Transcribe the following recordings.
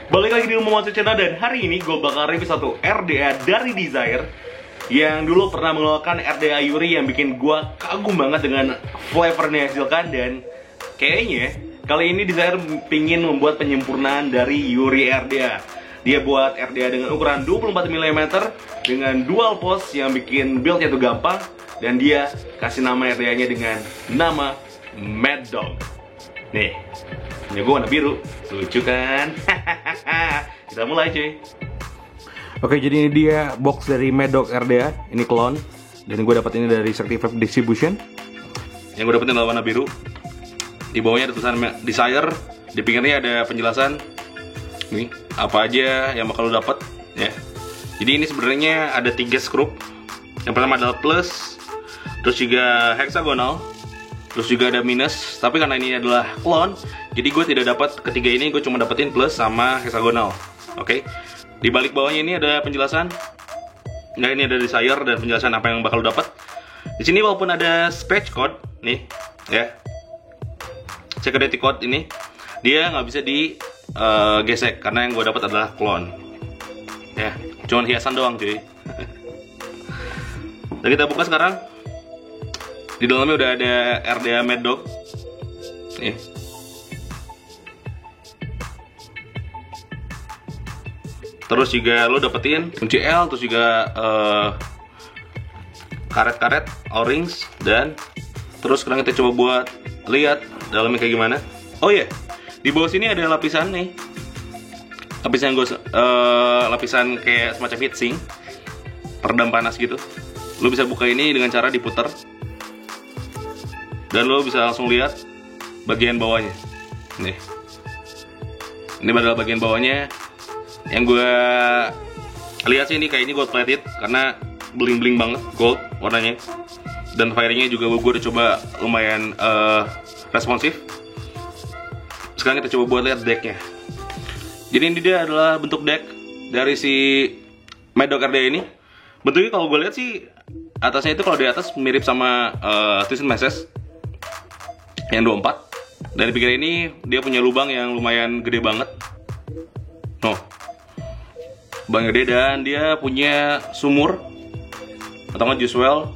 Balik lagi di Rumah Monster Channel, dan hari ini gue bakal review satu RDA dari Desire yang dulu pernah mengeluarkan RDA Yuri yang bikin gue kagum banget dengan flavornya hasilkan. Dan kayaknya kali ini Desire pingin membuat penyempurnaan dari Yuri RDA. Dia buat RDA dengan ukuran 24 mm dengan dual pose yang bikin buildnya tuh gampang. Dan dia kasih nama RDA-nya dengan nama Mad Dog. Nih, punya gue warna biru, lucu kan? Kita mulai cuy. Oke, jadi ini dia box dari Mad Dog RDA. Ini clone. Dan gue dapat ini dari Certified Distribution. Yang gue dapetin adalah warna biru. Di bawahnya ada tulisan Desire. Di pinggirnya ada penjelasan. Nih, apa aja yang bakal lo dapet ya. Jadi ini sebenarnya ada 3 skrup. Yang pertama adalah plus, terus juga hexagonal, terus juga ada minus. Tapi karena ini adalah clone, jadi gue tidak dapat ketiga ini. Gue cuma dapetin plus sama hexagonal. Oke. Di balik bawahnya ini ada penjelasan. Nah, ini ada Desire dan penjelasan apa yang bakal lo dapat. Di sini walaupun ada scratch code nih ya, security code ini dia nggak bisa digesek karena yang gue dapat adalah clone ya, cuman hiasan doang cuy. Dan kita buka sekarang. Di dalamnya udah ada RDA Mad Dog nih. Terus juga lo dapetin kunci L, terus juga karet-karet, O-rings, dan terus sekarang kita coba buat lihat dalamnya kayak gimana. Oh iya, di bawah sini ada lapisan nih, lapisan kayak semacam heatsink, peredam panas gitu. Lo bisa buka ini dengan cara diputar, dan lo bisa langsung lihat bagian bawahnya. Nih, ini adalah bagian bawahnya. Yang gue lihat sih ini kayak ini gold plated karena bling bling banget gold warnanya. Dan firingnya juga gue udah coba lumayan responsif. Sekarang kita coba buat lihat decknya. Jadi ini dia adalah bentuk deck dari si Mad Dog RDA ini. Bentuknya kalau gue lihat sih atasnya itu, kalau di atas mirip sama Twisted Messes yang 24. Dan di pinggir ini dia punya lubang yang lumayan gede banget. Lubang gede, dan dia punya sumur atau nggak juice well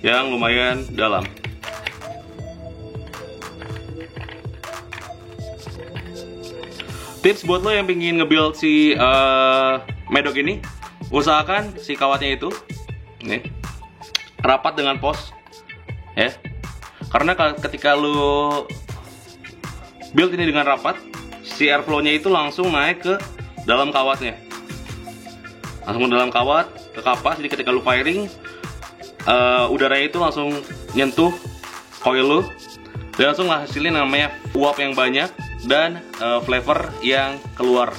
yang lumayan dalam. Tips buat lo yang pengen nge-build si Mad Dog ini, usahakan si kawatnya itu nih rapat dengan pos ya. Karena ketika lo build ini dengan rapat, si airflow-nya itu langsung naik ke dalam kawatnya, langsung ke dalam kawat, ke kapas. Jadi ketika lu firing, udaranya itu langsung nyentuh coil lu, dan langsung hasilin namanya uap yang banyak dan flavor yang keluar.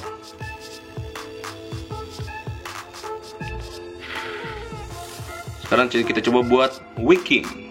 Sekarang kita coba buat wicking.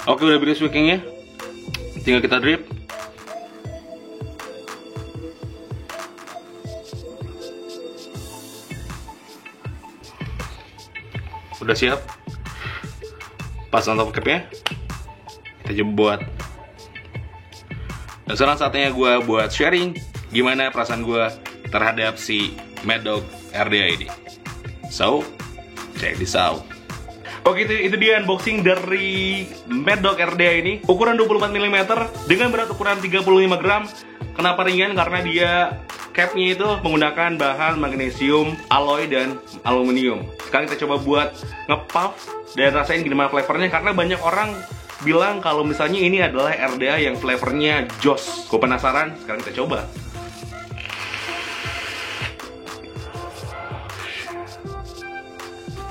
Oke, udah beres wickingnya, tinggal kita drip. Udah siap, pasang top capnya, kita coba buat. Dan sekarang saatnya gue buat sharing gimana perasaan gue terhadap si Mad Dog RDA ini. So, check this out. Oke, itu dia unboxing dari Mad Dog RDA ini. Ukuran 24 mm dengan berat ukuran 35 gram. Kenapa ringan? Karena dia capnya itu menggunakan bahan magnesium, alloy, dan aluminium. Sekarang kita coba buat nge-puff dan rasain gimana flavornya. Karena banyak orang bilang kalau misalnya ini adalah RDA yang flavornya joss. Gue penasaran, sekarang kita coba.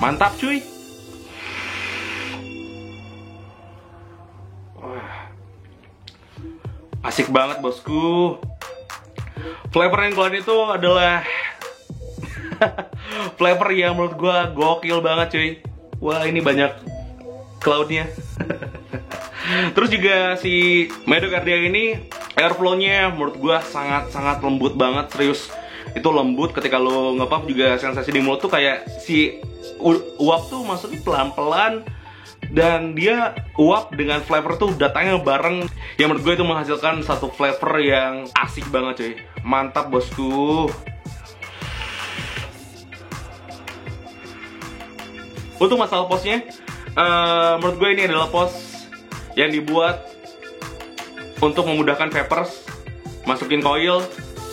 Mantap cuy. Asik banget bosku. Flavor yang keluar itu adalah flavor yang menurut gue gokil banget cuy. Wah, ini banyak cloudnya. Terus juga si Medok RDA ini airflow-nya menurut gue sangat lembut banget, serius. Itu lembut, ketika lo nge-puff juga sensasi di mulut tuh kayak si uap tuh masuknya pelan-pelan, dan dia uap dengan flavor tuh datangnya bareng. Yang menurut gue itu menghasilkan satu flavor yang asik banget cuy. Mantap bosku. Untuk masalah posnya, menurut gue ini adalah pos yang dibuat untuk memudahkan vapers masukin coil,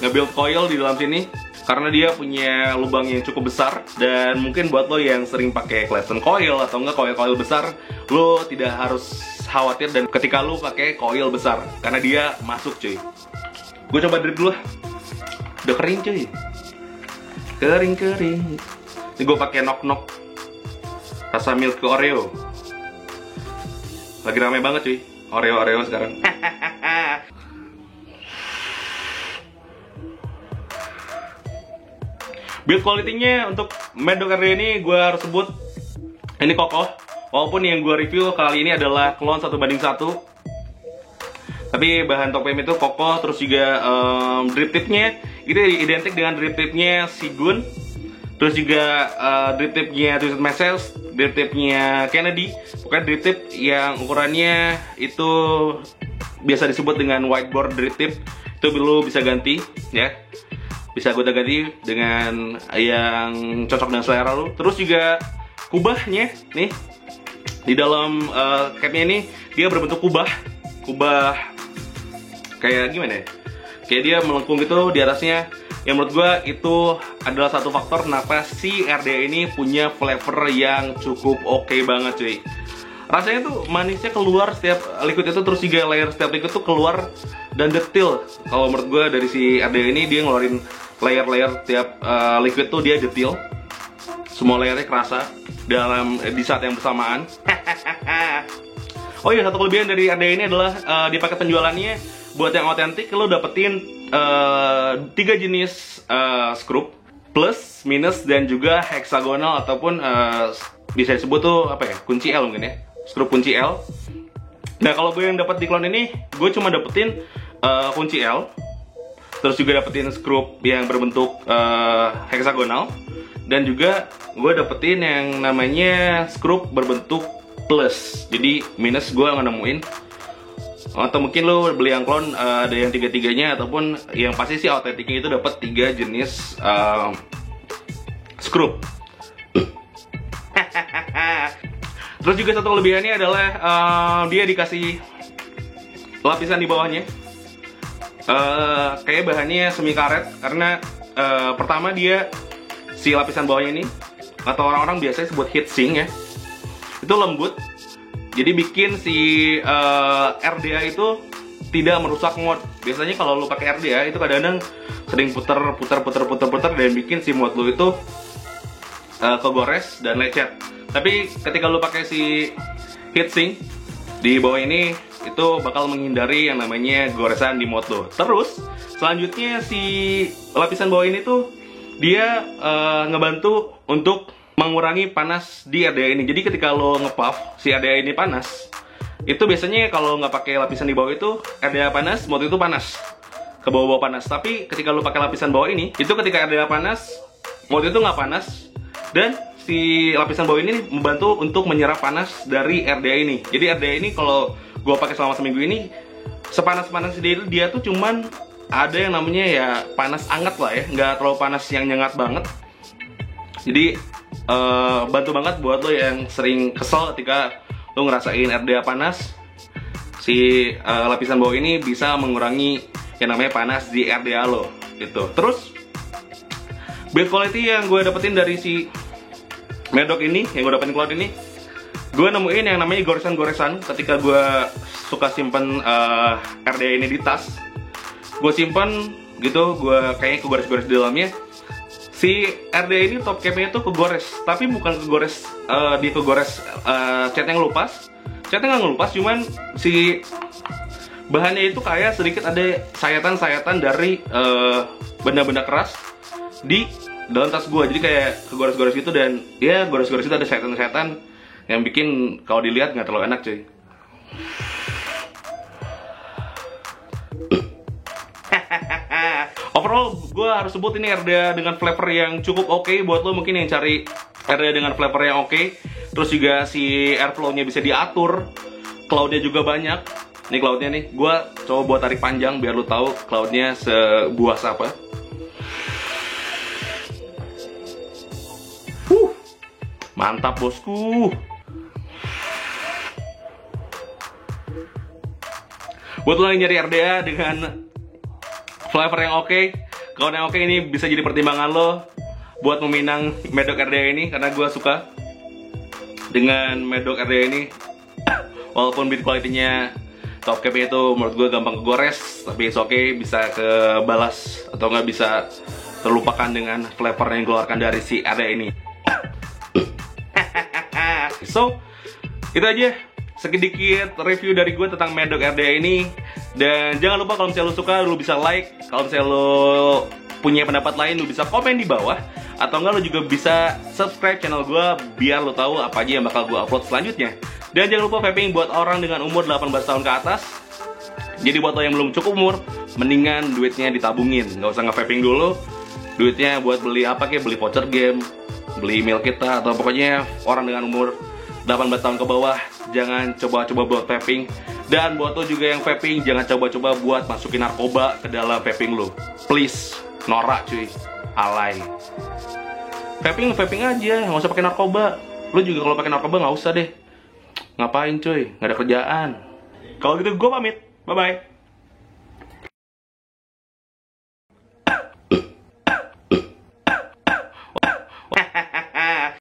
nge-build coil di dalam sini, karena dia punya lubang yang cukup besar. Dan mungkin buat lo yang sering pakai Clapton coil atau enggak coil besar, lo tidak harus khawatir dan ketika lo pakai coil besar, karena dia masuk cuy. Gue coba drip dulu lah. Udah kering cuy, kering. Ini gue pakai knock rasa milk Oreo. Lagi rame banget cuy Oreo sekarang. Build quality-nya untuk Medok RDA ini gue harus sebut ini kokoh. Walaupun yang gue review kali ini adalah clone 1:1, tapi bahan top PM itu kokoh. Terus juga drip tip-nya itu identik dengan drip tip-nya Sigun. Terus juga drip tip-nya Twisted Message, drip tip-nya Kennedy. Pokoknya drip tip yang ukurannya itu biasa disebut dengan whiteboard drip tip. Itu lo bisa ganti ya. Bisa gue ganti dengan yang cocok dengan selera lo. Terus juga kubahnya nih, di dalam capnya ini dia berbentuk kubah kayak gimana ya? Kayak dia melengkung gitu di atasnya. Yang menurut gue itu adalah satu faktor kenapa si RDA ini punya flavor yang cukup oke banget cuy. Rasanya tuh manisnya keluar setiap liquid itu, terus juga layer setiap liquid tuh keluar dan detail. Kalau menurut gue dari si RDA ini dia ngeluarin layer-layer tiap liquid tuh dia detail. Semua layernya kerasa di saat yang bersamaan. Oh iya, satu kelebihan dari RDA ini adalah di paket penjualannya buat yang otentik lo dapetin 3 jenis skrup, plus, minus, dan juga heksagonal ataupun bisa disebut tuh apa ya, kunci L mungkin ya, skrup kunci L. Nah kalau gue yang dapat di clone ini, gue cuma dapetin kunci L, terus juga dapetin skrup yang berbentuk heksagonal, dan juga gue dapetin yang namanya skrup berbentuk plus. Jadi minus gue nggak nemuin. Atau mungkin lo beli yang clone ada yang tiga-tiganya, ataupun yang pasti sih autentiknya itu dapat 3 jenis skrup. Terus juga satu kelebihannya adalah dia dikasih lapisan di bawahnya. Kayak bahannya semi karet, karena pertama dia si lapisan bawahnya ini, atau orang-orang biasanya sebut heatsink ya, itu lembut. Jadi bikin si RDA itu tidak merusak mod. Biasanya kalau lu pakai RDA itu kadang-kadang sering puter dan bikin si mod lu itu kegores dan lecet. Tapi ketika lu pakai si heatsink di bawah ini, itu bakal menghindari yang namanya goresan di mod lu. Terus selanjutnya si lapisan bawah ini tuh dia ngebantu untuk mengurangi panas di RDA ini. Jadi ketika lo nge-puff si RDA ini panas, itu biasanya kalau nggak pakai lapisan di bawah itu RDA panas, mod itu panas, ke bawah-bawah panas. Tapi ketika lo pakai lapisan bawah ini, itu ketika RDA panas, mod itu nggak panas, dan si lapisan bawah ini membantu untuk menyerap panas dari RDA ini. Jadi RDA ini kalau gue pakai selama seminggu ini, sepanas-panas dia tuh cuman ada yang namanya ya panas anget lah ya, nggak terlalu panas yang nyengat banget. Jadi bantu banget buat lo yang sering kesel ketika lo ngerasain RDA panas. Si lapisan bawah ini bisa mengurangi yang namanya panas di RDA lo gitu. Terus build quality yang gue dapetin dari si Medok ini, yang gue dapetin cloud ini, gue nemuin yang namanya goresan-goresan. Ketika gue suka simpen RDA ini di tas, gue simpen gitu, gue kayaknya kegores-gores di dalamnya. Si RDA ini top capnya itu kegores, tapi bukan kegores catnya ngelupas. Catnya nggak ngelupas, cuman si bahannya itu kayak sedikit ada sayatan-sayatan dari benda-benda keras di dalam tas gue. Jadi kayak kegores-gores gitu, dan ya gores-gores itu ada setan-setan yang bikin kalau dilihat nggak terlalu enak cuy. Overall, gue harus sebut ini RDA dengan flavor yang cukup oke buat lo mungkin yang cari RDA dengan flavor yang oke. Terus juga si airflow-nya bisa diatur, cloud-nya juga banyak. Ini cloud-nya nih, gue coba buat tarik panjang biar lo tahu cloud-nya sebuas apa. Mantap bosku. Buat lo yang nyari RDA dengan flavor yang oke, cloud yang oke, ini bisa jadi pertimbangan lo buat meminang Medok RDA ini, karena gue suka dengan Medok RDA ini. Walaupun build quality-nya top cap itu menurut gue gampang kegores, tapi it's okay, bisa kebalas atau nggak bisa terlupakan dengan flavor yang dikeluarkan dari si RDA ini. So, itu aja sedikit review dari gue tentang Medok RDA ini. Dan jangan lupa kalau misalnya lo suka, lo bisa like. Kalau misalnya lo punya pendapat lain, lo bisa komen di bawah. Atau enggak, lo juga bisa subscribe channel gue biar lo tahu apa aja yang bakal gue upload selanjutnya. Dan jangan lupa, vaping buat orang dengan umur 18 tahun ke atas. Jadi buat lo yang belum cukup umur, mendingan duitnya ditabungin. Nggak usah nge-vaping dulu. Duitnya buat beli apa kayak, beli voucher game, beli email kita, atau pokoknya orang dengan umur 18 tahun ke bawah, jangan coba-coba buat vaping. Dan buat lo juga yang vaping, jangan coba-coba buat masukin narkoba ke dalam vaping lo. Please, norak cuy, alay. Vaping aja, nggak usah pakai narkoba. Lo juga kalau pakai narkoba nggak usah deh. Ngapain cuy, nggak ada kerjaan. Kalau gitu gue pamit, bye-bye.